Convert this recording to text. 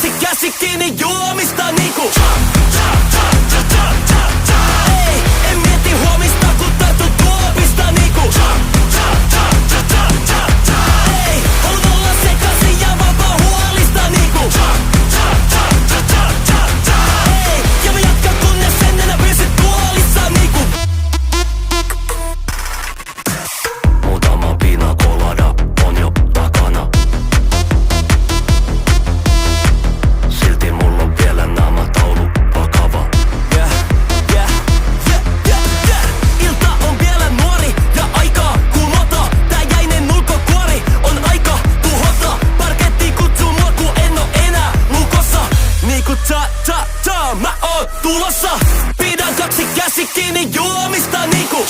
kaksi käsi kiinni juomista niinku. Ei, en mieti huomista kun tartu tuopista niinku. Ei, haluan olla sekaisin ja vapaa huolista niinku. Ei, ja mä jatkan kunnes en enää pysy tuolissa niinku. Muutama pina colada on jo takana. Silti mulla on vielä naamataulu vakava. Ilta on vielä nuori ja aikaa kumota. Tää jäinen ulkokuori on aika tuhota. Parketti kutsuu mua ku en oo enää lukossa. Niinku mä oon tulossa. Pidän kaksi käsi kiinni juomista niinku.